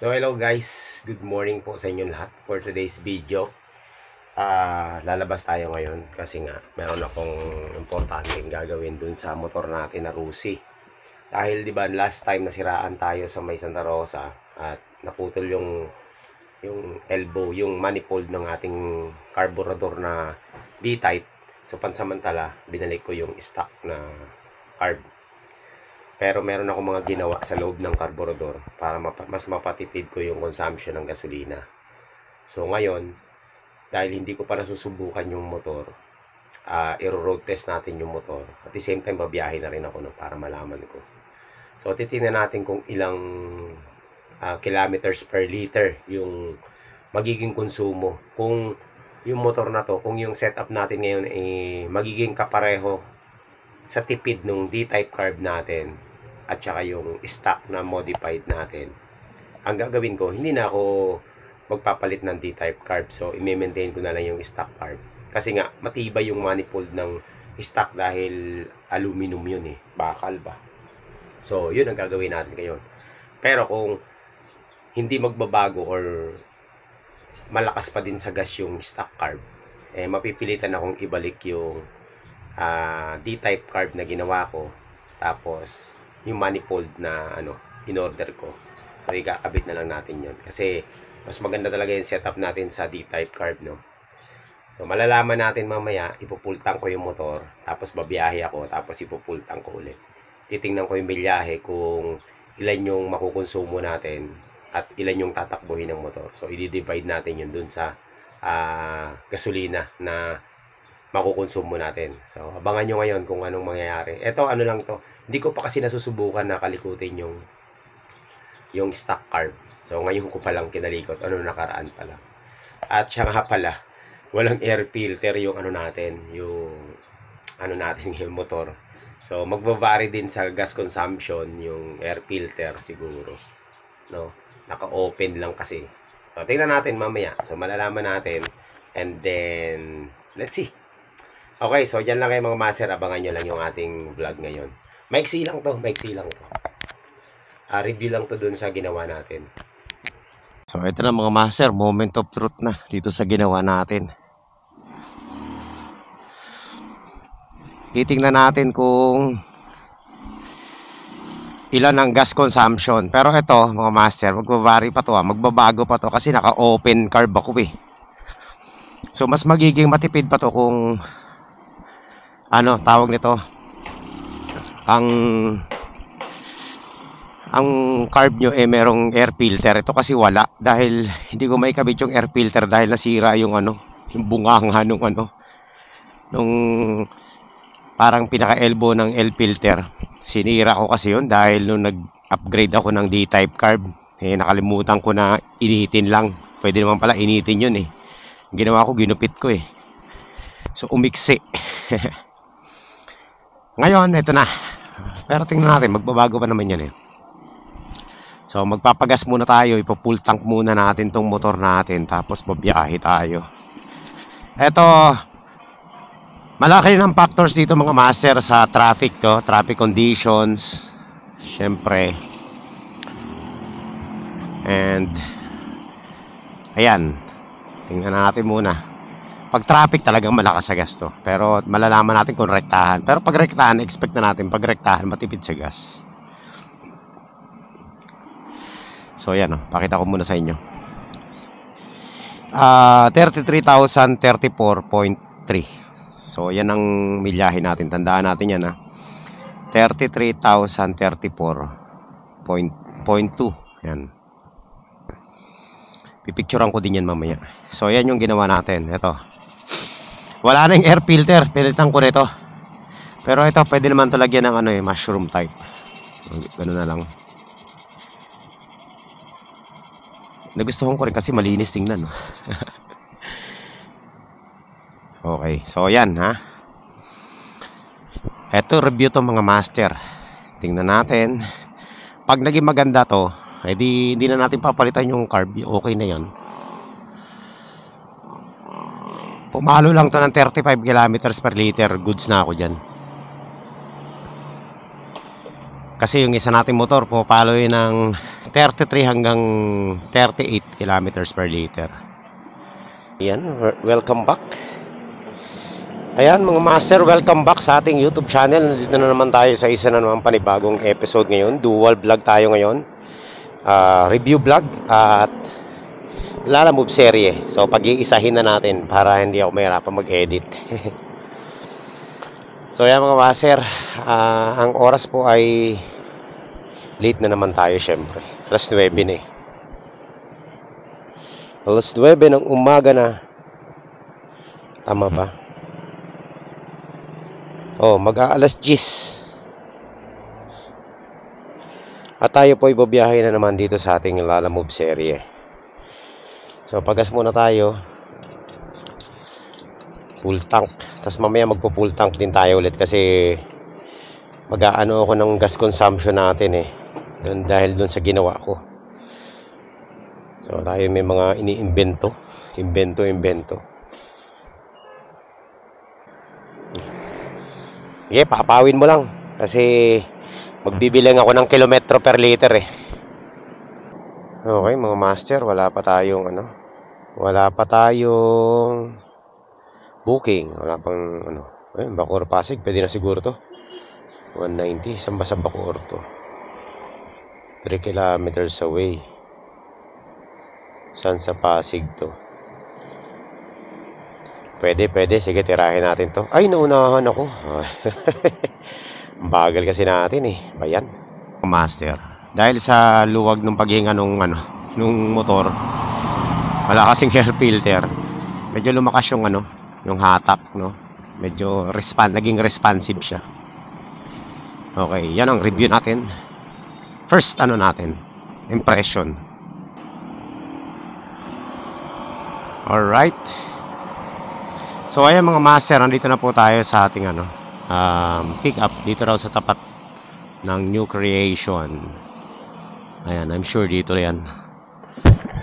So hello guys, good morning po sa inyo lahat for today's video. Lalabas tayo ngayon kasi nga meron akong importanteng gagawin dun sa motor natin na Rusi. Dahil di ba last time nasiraan tayo sa may Santa Rosa at naputol yung elbow, yung manifold ng ating carburetor na D-type. So pansamantala, binalik ko yung stock na carb. Pero meron ako mga ginawa sa loob ng carburetor para mas mapatipid ko yung consumption ng gasolina. So ngayon, dahil hindi ko pa nasusubukan yung motor, i-road test natin yung motor. At the same time, babiyahe na rin ako para malaman ko. So titingnan natin kung ilang kilometers per liter yung magiging konsumo. Kung yung motor na to, kung yung setup natin ngayon magiging kapareho sa tipid ng D-type carb natin at saka yung stock na modified natin. Ang gagawin ko, hindi na ako magpapalit ng D-type carb. So, i-maintain ko na lang yung stock carb. Kasi nga, matibay yung manifold ng stock dahil aluminum yun bakal ba. So, yun ang gagawin natin ngayon. Pero kung hindi magbabago or malakas pa din sa gas yung stock carb, mapipilitan akong ibalik yung D-type carb na ginawa ko, tapos yung manifold na in-order ko. So ikakabit na lang natin yon kasi mas maganda talaga yung setup natin sa D-type carb, no? So malalaman natin mamaya, ipupultang ko yung motor, tapos babiyahe ako, tapos ipupultang ko ulit. Titingnan ko yung milyahe kung ilan yung makukonsumo natin at ilan yung tatakbuhin ng motor. So i-divide natin yun dun sa gasolina na makukonsumo natin. So, abangan nyo ngayon kung anong mangyayari. Ito, ano lang to. Hindi ko pa kasi nasusubukan na kalikutin yung stock carb. So, ngayon ko palang kinalikot. Nakaraan pala. At siya nga pala, walang air filter yung natin, yung motor. So, magbabari din sa gas consumption yung air filter siguro. No? Naka-open lang kasi. So, tingnan natin mamaya. So, malalaman natin. And then, let's see. Okay, so dyan lang kayo mga master, abangan nyo lang yung ating vlog ngayon. Maiksi lang to. Review lang to dun sa ginawa natin. So ito na mga master, moment of truth na dito sa ginawa natin. Titingnan natin kung ilan ang gas consumption. Pero ito mga master, magbabago pa to magbabago pa to kasi naka-open carb ako So mas magiging matipid pa to kung tawag nito, ang carb nyo merong air filter. Ito kasi wala, dahil hindi ko maikabit yung air filter dahil nasira yung yung bunganga nung parang pinaka elbow ng air filter. Sinira ko kasi yun dahil nung nag-upgrade ako ng D-type carb, nakalimutan ko na initin lang. Pwede naman pala initin yun Ginawa ko, ginupit ko So umiksi. Ngayon, ito na. Pero tingnan natin, magbabago pa naman yan So, magpapagas muna tayo. Ipo-full tank muna natin tong motor natin. Tapos, babiyahe tayo. Ito, malaki rin ang factors dito mga master sa traffic traffic conditions. Siyempre. And, ayan. Tingnan natin muna. Pag traffic talagang malakas sa gas to. Pero malalaman natin kung rektahan. Pero pag rektahan, expect na natin pag rektahan matipid sa gas. So yan pakita ko muna sa inyo. 33,034.3. So yan ang milyahe natin. Tandaan natin yan 33,034.2. Yan. Pipicturean ko din yan mamaya. So yan yung ginawa natin. Ito. Wala na yung air filter. Pilitan ko nito. Pero ito, pwede naman ito lagyan ng mushroom type. Ganun na lang. Nagustuhan ko rin kasi malinis tingnan. Okay. So, yan Ito, review to mga master. Tingnan natin. Pag naging maganda to, hindi na natin papalitan yung carb. Okay na yan. Pumalo lang to ng 35 kilometers per liter. Goods na ako dyan. Kasi yung isa nating motor pumapalo yun ng 33 hanggang 38 kilometers per liter. Ayan, welcome back. Ayan mga master, welcome back sa ating YouTube channel. Nandito na naman tayo sa isa na naman panibagong episode ngayon. Dual vlog tayo ngayon. Review vlog at lalamove serye. So pag-iisahin na natin para hindi ako mahirapan mag-edit. So ayan mga master, ang oras po ay late na naman tayo syempre. Alas 9 na eh. Alas 9 ng umaga na. Tama ba? Oh, mag-aalas 10. At tayo po ibabiyahe na naman dito sa ating lalamove serye. So pagas muna tayo. Full tank. Tapos mamaya magpo-full tank din tayo ulit kasi mag-aano ako ng gas consumption natin eh. Dahil dun sa ginawa ko. So tayo may mga iniimbento. Invento. Yeah, papawin mo lang. Kasi magbibilang ako ng kilometro per liter eh. Okay mga master, wala pa tayong booking. Wala pang Bacoor Pasig, pwede na siguro to. 190, saan ba sa Bacoor to? 3 kilometers away. Saan sa Pasig to? Pwede, sige tirahin natin to. Ay, naunahan ako. Bagal kasi natin eh. Bayan. Master. Dahil sa luwag ng paghinga nung motor, wala kasing air filter. Medyo lumakas yung hatak, no? Medyo naging responsive siya. Okay, yan ang review natin. First, impression. Alright. So, ayan mga master, nandito na po tayo sa ating pick up. Dito raw sa tapat ng New Creation. Ayan, I'm sure dito yan.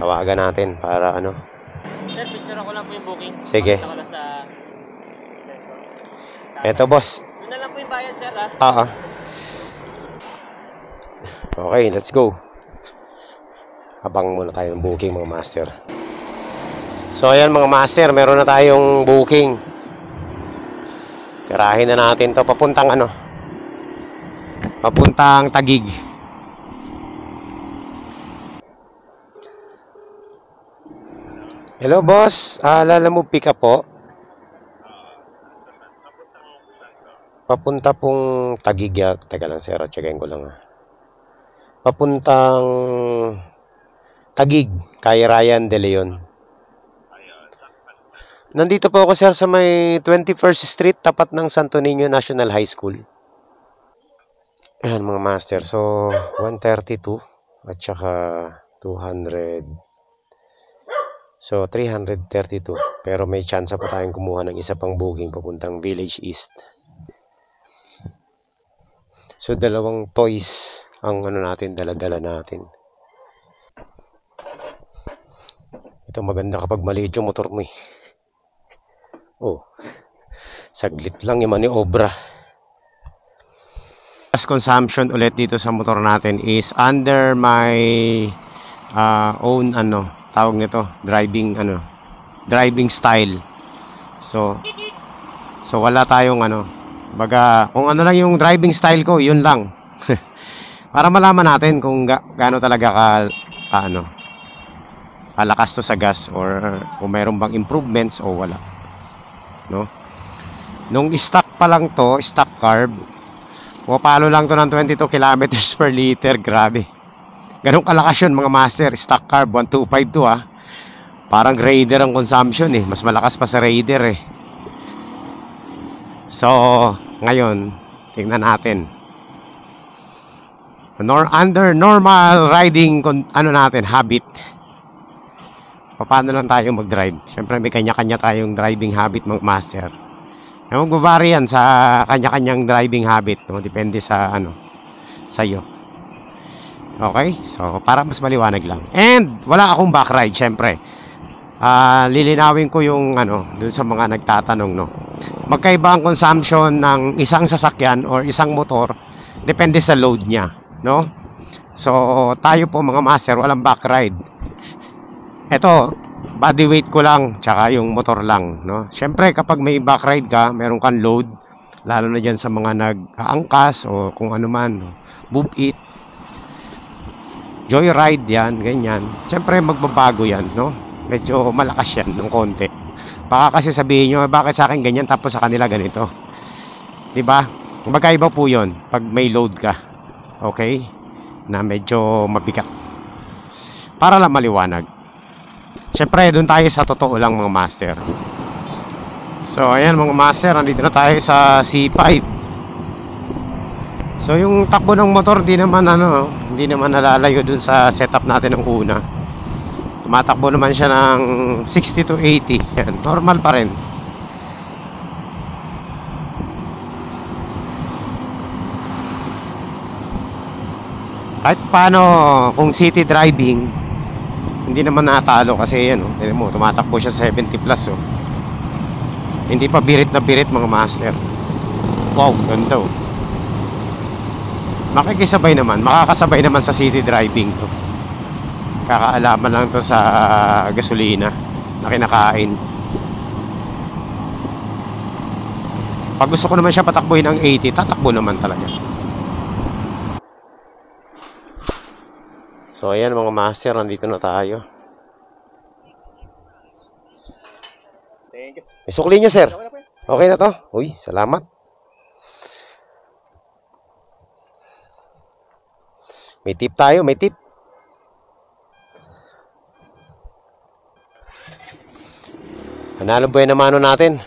Tawagan natin para Sir, picture ako lang po yung booking. Sige. Eto boss. Yun na lang po yung bayad, sir, ha? Oo. Okay, let's go. Abang muna tayo ng booking mga master. So ayan mga master, meron na tayong booking. Tirahin na natin to papuntang Taguig. Hello boss, lalamove pick up po. Papunta pong Taguig. Teka lang sir, checkin ko lang Papuntang Taguig, kay Ryan De Leon. Nandito po ako sir sa may 21st Street, tapat ng Santo Niño National High School. Ayan mga master, so 132 at saka 200. So 332, pero may chance pa tayong kumuha ng isa pang booking papuntang Village East. So dalawang toys ang dala-dala natin. Ito maganda kapag maliit yung motor mo eh. Oh, saglit lang yung maniobra. Gas consumption ulit dito sa motor natin is under my own tawag nito, driving style. So wala tayong baga kung lang yung driving style ko, yun lang. Para malaman natin kung gaano talaga kalakas to sa gas or kung mayroon bang improvements o wala. No? Nung stock pa lang to, stock carb, pumapalo lang to ng 22 kilometers per liter. Grabe. Ganun kalakas yun mga master. Stock carb 1252 Parang Raider ang consumption eh. Mas malakas pa sa Raider eh. So ngayon tingnan natin under normal riding habit, paano lang tayo mag-drive. Siyempre may kanya-kanya tayong driving habit mga master. Magbabari yan sa kanya-kanyang driving habit, no? Depende sa sa'yo. Okay? So para mas maliwanag lang. And wala akong back ride syempre. Lilinawin ko yung dun sa mga nagtatanong, no. Magkaiba ang consumption ng isang sasakyan or isang motor depende sa load niya, no? So tayo po mga master, walang back ride. Ito, body weight ko lang, tsaka yung motor lang, no? Syempre kapag may back ride ka, meron kang load, lalo na dyan sa mga nag-aangkas o kung ano man, no? Move it, joyride yan, ganyan. Syempre magbabago yan, no? Medyo malakas yan ng konti. Baka kasi sabihin nyo, bakit sa akin ganyan tapos sa kanila ganito? Diba? Magkaiba po yun pag may load ka. Okay? Na medyo mabigat. Para lang maliwanag. Syempre, doon tayo sa totoo lang mga master. So, ayan mga master, nandito na tayo sa C5. So, yung takbo ng motor, hindi naman nalalayo dun sa setup natin ng una. Tumatakbo naman siya ng 60 to 80. Yan, normal pa rin. Kahit paano, kung city driving, hindi naman natalo kasi yan, oh. Tignan mo, tumatakbo siya 70 plus, oh. Hindi pa birit na birit mga master. Wow, ganda, oh. Makikisabay naman, makakasabay naman sa city driving to. Kakaalaman lang to sa gasolina na kinakain. Pag gusto ko naman siya patakbuhin ng 80, tatakbo naman talaga. So ayan mga master, nandito na tayo. Thank you. May sukli niya sir. Okay na to? Uy, salamat. May tip tayo, may tip. Panalo buhay na mano natin.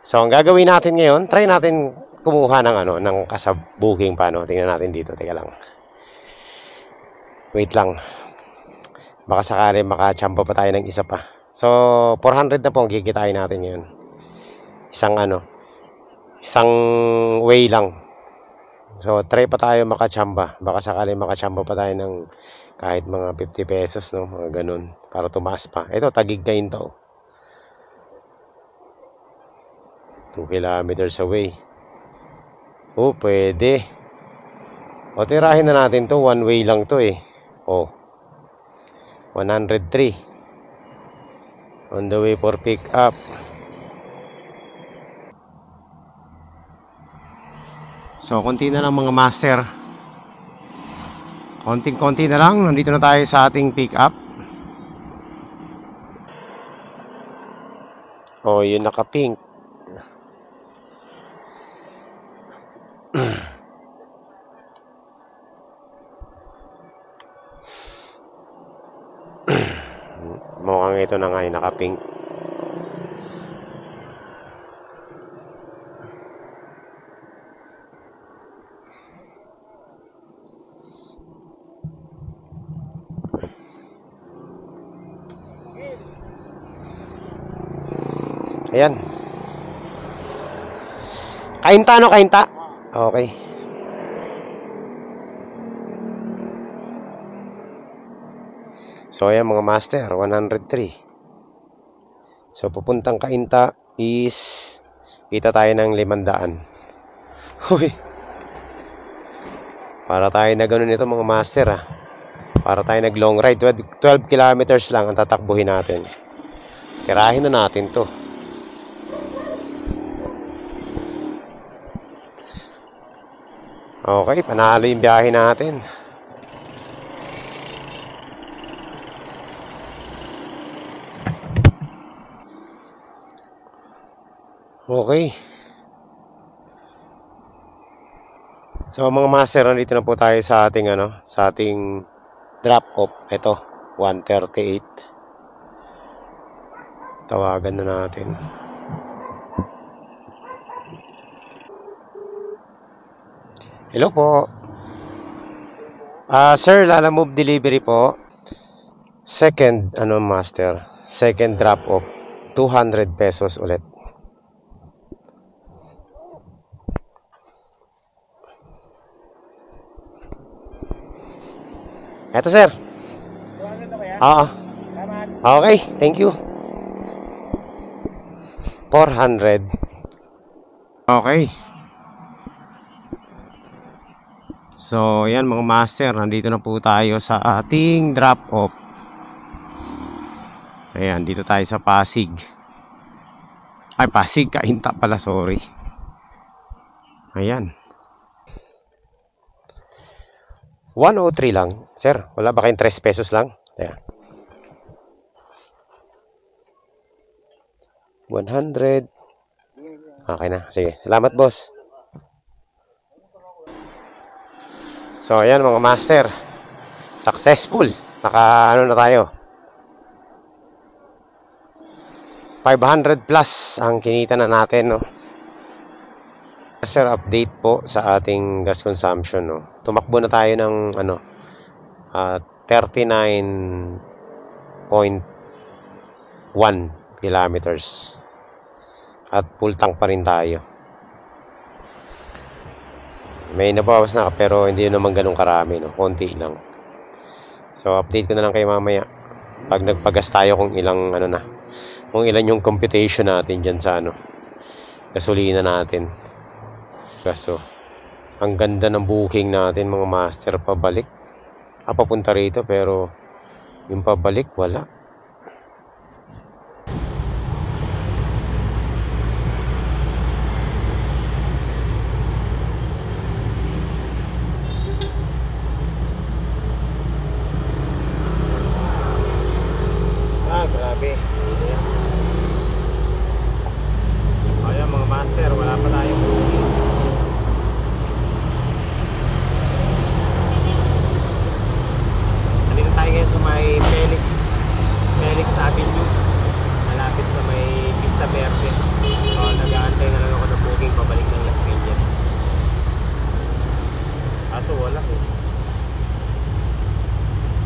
So, ang gagawin natin ngayon, try natin kumuha ng ng kasabuking pa, no? Tingnan natin dito, teka lang. Wait lang. Baka sakali makachamba pa tayo ng isa pa. So, 400 na po ang kikitain natin ngayon. Isang way lang. So, try pa tayo makachamba. Baka sakali makachamba pa tayo ng kahit mga 50 pesos, no? Mga ganun. Para tumaas pa. Ito, tagig kain to. 2 kilometers away. Oh, pwede. O, tirahin na natin to. One way lang to eh. Oh. 103. On the way for pick up. So, konti na lang mga master. Konting-konti na lang. Nandito na tayo sa ating pick up. Oh, yun naka-pink. Mukhang ito na nga yung naka-pink. Ayan. Kainta, no? Kainta? Okay. So, ayan mga master, 103. So, pupuntang Kainta is kita tayo ng 500. Uy. Para tayo na ganun ito mga master, ah. Para tayo nag long ride. 12 kilometers lang ang tatakbuhin natin. Tirahin na natin to. Okay, panalo yung biyahe natin. Okay. So mga master, nandito na po tayo sa ating sa ating drop off. Ito, 138. Tawagan na natin. Hello po. Sir, Lala Move Delivery po. Second, master? Second drop off. 200 pesos ulit. Eto, sir. 200 na kaya? Oo. Salamat. Okay, thank you. 400. Okay. So, yan mga master, nandito na po tayo sa ating drop-off. Ayan, dito tayo sa Pasig. Ay, Pasig, Kainta pala, sorry. Ayan. 103 lang. Sir, wala ba kayong 3 pesos lang? Ayan. 100. Okay na. Sige. Salamat, boss. So, ayan mga master. Successful. Ano na tayo. 500 plus ang kinita na natin, no? Sir, update po sa ating gas consumption, no? Tumakbo na tayo ng 39.1 kilometers. At full tank pa rin tayo. May nabawas na pero hindi naman ganun karami, no? Konti lang. So, update ko na lang kayo mamaya. Pag nagpagas tayo kung ilang kung ilan yung computation natin dyan sa gasolina natin. Kaso, ang ganda ng booking natin mga master pabalik. Papunta rito pero yung pabalik wala. Grabe. Ayan mga master, wala pa tayong booking. Nandito tayo ngayon sa may Felix Avenue, malapit sa may Vista Verde. So nag-aantay na lang ako ng booking pabalik ng Las Piñas. Kaso wala eh.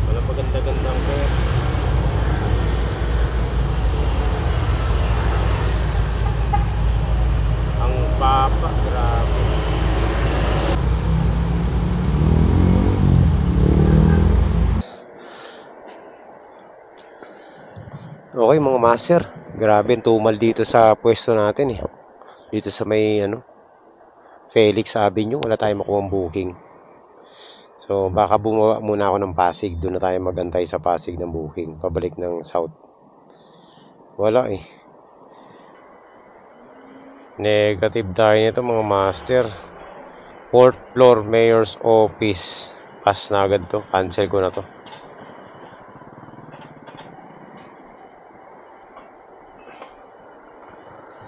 Wala maganda-gandang pera. Ang baba, grabe. Okay mga master, grabe ang tumal dito sa pwesto natin eh. Dito sa may Felix Avenue, wala tayong makuhang booking. So baka bumaba muna ako ng Pasig, doon na tayo magantay sa Pasig ng booking, pabalik ng South. Wala eh. Negative tayo nito mga master. 4th floor mayor's office. Pass na agad to, cancel ko na to.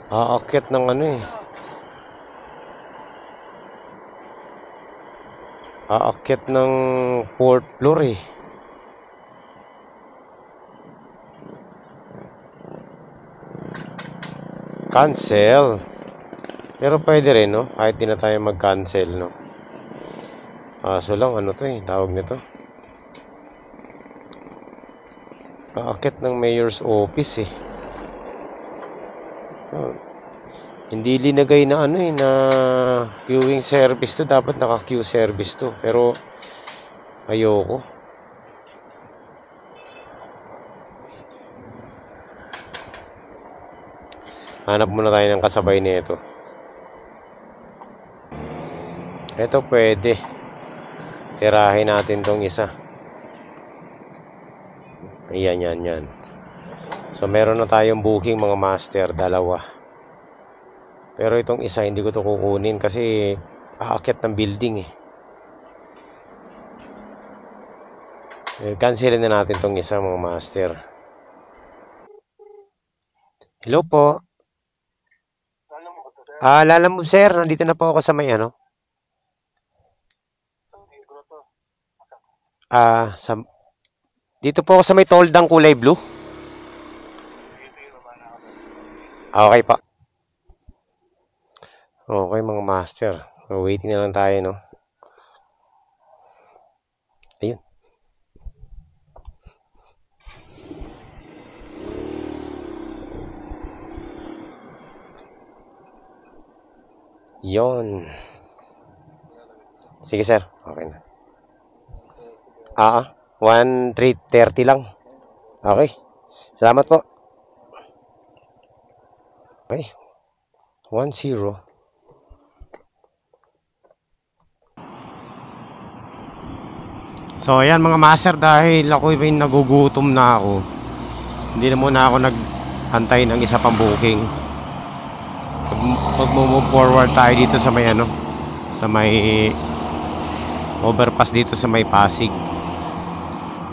Aakyat ng aakyat ng 4th floor eh. Cancel. Pero pwede rin, no? Kahit di na tayo mag-cancel, no? So lang, tawag nito. Aakyat ng mayor's office eh. Hindi linagay na na queuing service to. Dapat naka-queue service to. Pero ayoko. Hanap muna tayo ng kasabay nito. Ito pwede. Tirahin natin tong isa. Ayan, yan. So meron na tayong booking mga master, dalawa. Pero itong isa hindi ko to kukunin kasi aakyat ng building eh. Cancelin na natin tong isa mga master. Hello po. Lalamove sir, nandito na po ako sa may dito po ako sa may toldang kulay blue. Okay pa. Okay mga master. So, waiting na lang tayo, no? Ayun. Yon. Sige sir. Okay na. 1,330 lang. Okay. Salamat po. Okay. 1-0. So ayan mga master, dahil ako may nagugutom na ako, hindi na muna ako nag-antay ng isa pang booking. Mag-move forward tayo dito sa may ano, sa may overpass dito sa may Pasig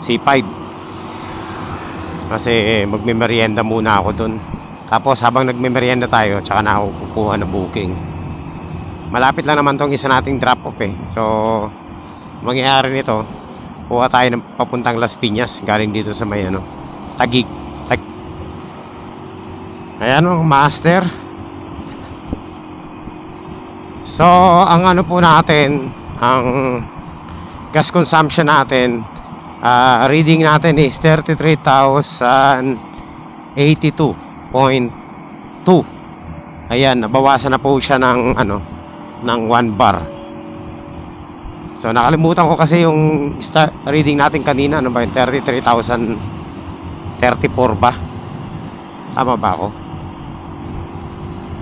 C5, kasi magme-merienda muna ako dun. Tapos habang nagme-merienda tayo, tsaka na ako kukuha ng booking. Malapit lang naman tong isa nating drop off eh. So mangyayari nito, kuha tayo ng papuntang Las Piñas galing dito sa may ano, Taguig. Ayan mga master. So ang ano po natin, ang gas consumption natin, reading natin is 33,082.2. Ayan, nabawasan na po siya ng ano, ng 1 bar. So nakalimutan ko kasi yung reading natin kanina, ano ba yun, 33,034 ba? Tama ba ako?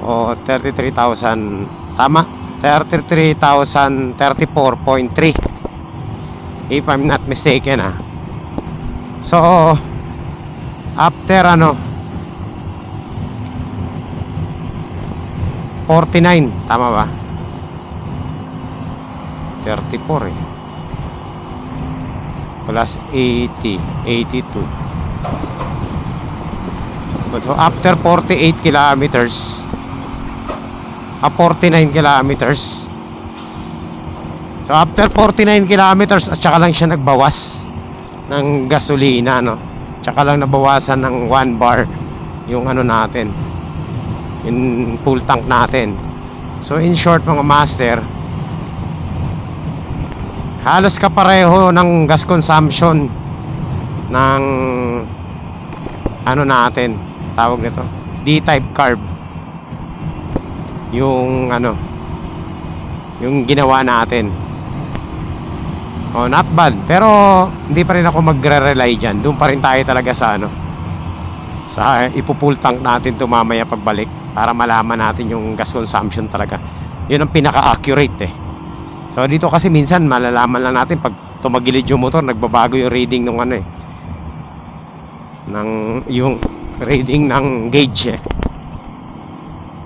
O 33,000, tama, 33,034.3 if I'm not mistaken So after ano 49, tama ba? 34 eh, plus 80, 82. So after 48 kilometers, 49 kilometers. So after 49 kilometers at saka lang siya nagbawas ng gasolina, no? Tsaka lang nabawasan ng 1 bar yung ano natin, yung full tank natin. So in short mga master, halos kapareho ng gas consumption ng ano natin, tawag nito, D-type carb, yung ano, yung ginawa natin. Oh, not bad. Pero hindi pa rin ako magre-rely dyan. Doon pa rin tayo talaga sa ano, sa ipo-full tank natin to mamaya pagbalik, para malaman natin yung gas consumption talaga. Yun ang pinaka-accurate eh. So dito kasi minsan malalaman lang natin pag tumagilid yung motor, nagbabago yung reading ng ano eh, ng yung reading ng gauge eh.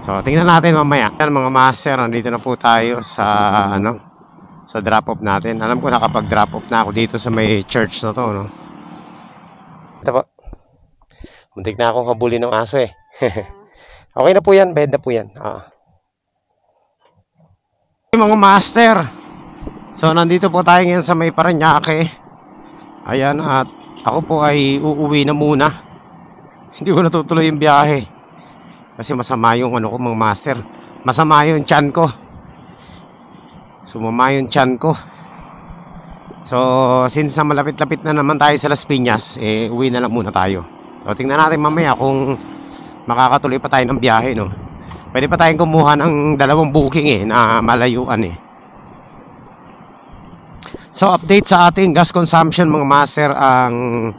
So tingnan natin mamaya. Yan mga master, nandito na po tayo sa ano, sa drop off natin. Alam ko nakapag drop off na ako dito sa may church na to, no? Ito po, muntik na akong habulin ng aso eh. Okay na po yan, bed na po yan. Mga master, so nandito po tayo ngayon sa may Parañaque. Ayan, at ako po ay uuwi na muna. Hindi ko natutuloy yung biyahe kasi masama yung ano ko mga master, masama yung tiyan ko, sumama yung tiyan ko. So since na malapit-lapit na naman tayo sa Las Piñas, eh uwi na lang muna tayo. So tingnan natin mamaya kung makakatuloy pa tayo ng biyahe, no? Pwede pa tayong kumuha ng 2 booking eh, na malayuan eh. So update sa ating gas consumption mga master, ang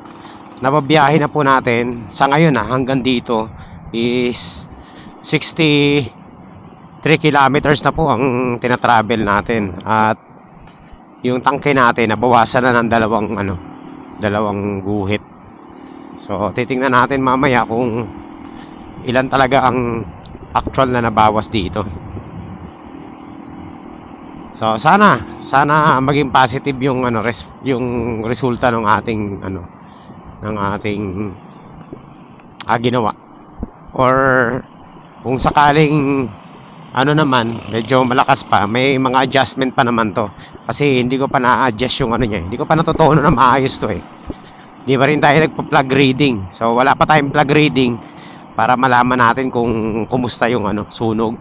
nababiyahe na po natin sa ngayon hanggang dito is 63 kilometers na po ang tinatravel natin, at yung tangke natin nabawasan na ng 2 guhit. So titingnan natin mamaya kung ilan talaga ang actual na nabawas dito. So sana maging positive yung ano, yung resulta ng ating ano, ng ating ginawa. Or kung sakaling ano naman, medyo malakas pa, may mga adjustment pa naman to. Kasi hindi ko pa na-adjust yung ano niya, hindi ko pa natutunan na maayos to eh. Hindi pa rin tayo nagpa-plug reading. So wala pa tayong plug reading para malaman natin kung kumusta yung ano, sunog,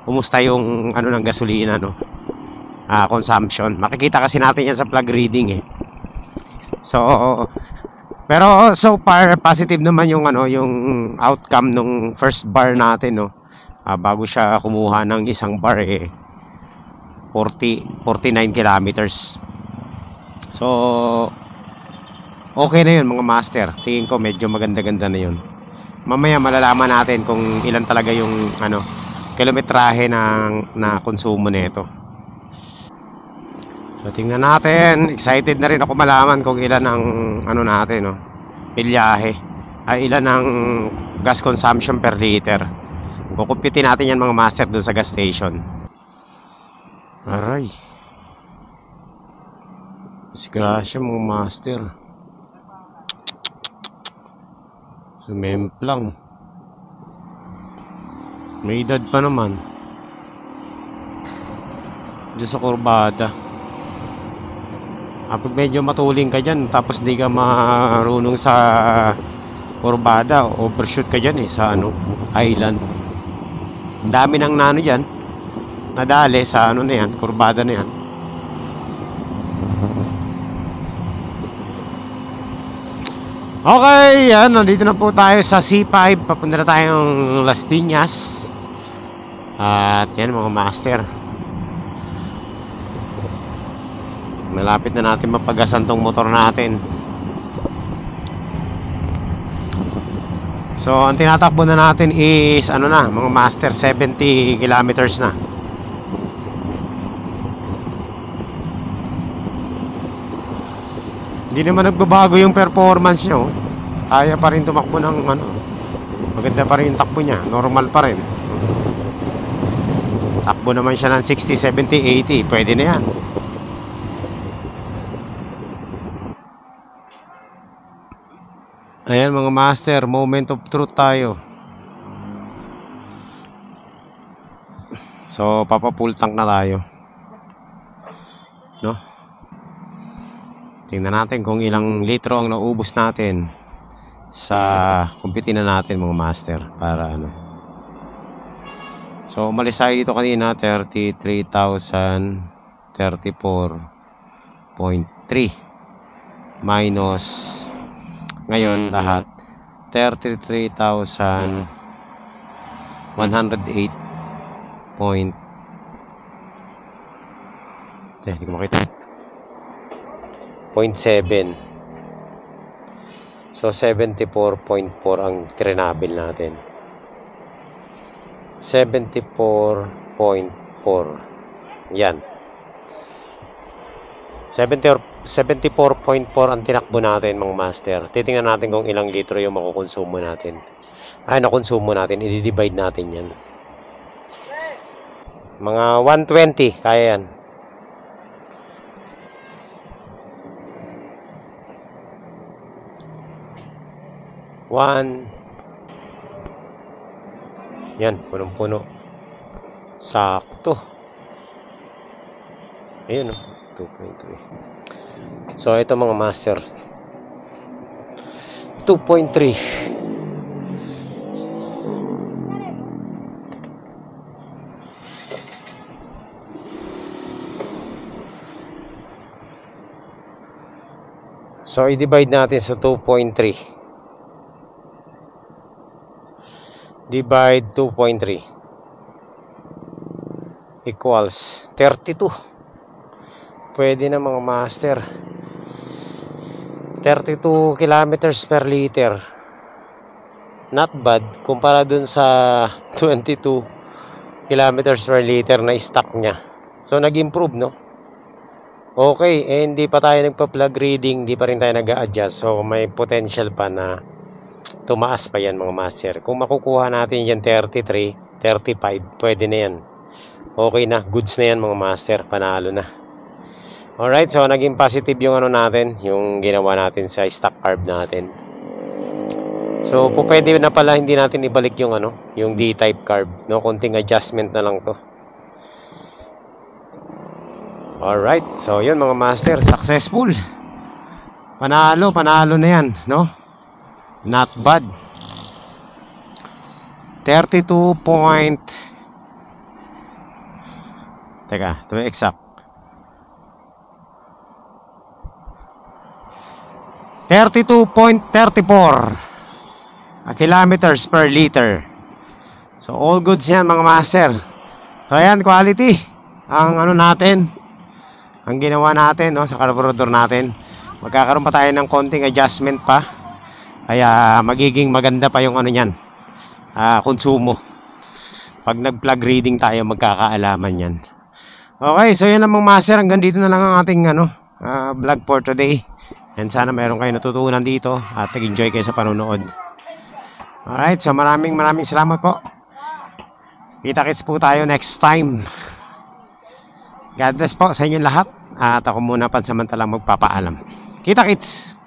kumusta yung ano ng gasolina, no, consumption. Makikita kasi natin yan sa plug reading eh. So pero so far positive naman yung ano, yung outcome nung first bar natin, no. Bago siya kumuha ng 1 bar eh 49 kilometers. So okay na yun mga master. Tingin ko medyo maganda-ganda na yun. Mamaya malalaman natin kung ilan talaga yung ano, kilometrahe na konsumo nito. So tingnan natin, excited na rin ako malaman kung ilan ang ano natin, no, milyahe, ay ilan ang gas consumption per liter. Kukumpitin natin yan mga master doon sa gas station. Aray, disgrasya mga master, sumemplang, may edad pa naman dyan sa kurbada. Kapag medyo matuling ka dyan, tapos di ka marunong sa kurbada, overshoot ka dyan sa ano, island. Ang dami ng nano dyan, nadali sa ano na yan, kurbada na yan. Okay, yan, nandito na po tayo sa C5, papunta na tayong Las Piñas. At yan mga master, malapit na natin mapagasan tong motor natin. So ang tinatakbo na natin is ano na mga master, 70 kilometers na. Hindi naman nagbabago yung performance nyo. Kaya pa rin tumakbo ng ano, maganda pa rin yung takbo nya, normal pa rin. Takbo naman siya ng 60, 70, 80, pwede na yan. Ayan mga master, moment of truth tayo. So papa-full tank na tayo, no? Tingnan natin kung ilang litro ang naubos natin sa kumpitin na natin mga master para ano. So umalis tayo dito kanina 33,034.3 minus ngayon lahat 33,108 point, hindi ko makita, 0.7. So 74.4 ang trinabil natin. 74.4. Yan. 74.4 ang tinakbo natin mga master. Titingnan natin kung ilang litro yung makukonsumo natin. Nakonsumo natin. I-divide natin yan. Mga 120. Kaya yan. Yan. Punong-puno. Sakto. Ayun o. 2.3. So ito mga master, 2.3. So i-divide natin sa 2.3. Divide 2.3 equals 32. Pwede na mga master. 32 kilometers per liter. Not bad kumpara dun sa 22 kilometers per liter na stock nya. So nag-improve, no? Okay, hindi pa tayo nagpa-plug reading, hindi pa rin tayo nag-a-adjust. So may potential pa na tumaas pa yan mga master. Kung makukuha natin yan 33, 35, pwede na yan. Okay na, goods na yan mga master, panalo na. Alright, so naging positive yung ano natin, yung ginawa natin sa stock carb natin. So pwede na pala hindi natin ibalik yung ano, yung D-type carb, no? Konting adjustment na lang to. Alright, so yun mga master, successful. Panalo na yan, no? Not bad. 32 point, teka, to be exact, 32.34 kilometers per liter. So all goods yan mga master. So ayan, quality ang ano natin, ang ginawa natin, no, sa carburetor natin. Magkakaroon pa tayo ng konting adjustment pa, kaya magiging maganda pa yung ano nyan, konsumo. Pag nag plug reading tayo magkakaalaman yan. Okay, so yun lang mga master. Hanggang dito na lang ang ating vlog for today. And sana mayroon kayo natutunan dito at nag-enjoy kayo sa panonood. Alright, so maraming salamat po. Kita-kits po tayo next time. God bless po sa inyong lahat. At ako muna pansamantalang magpapaalam. Kita-kits!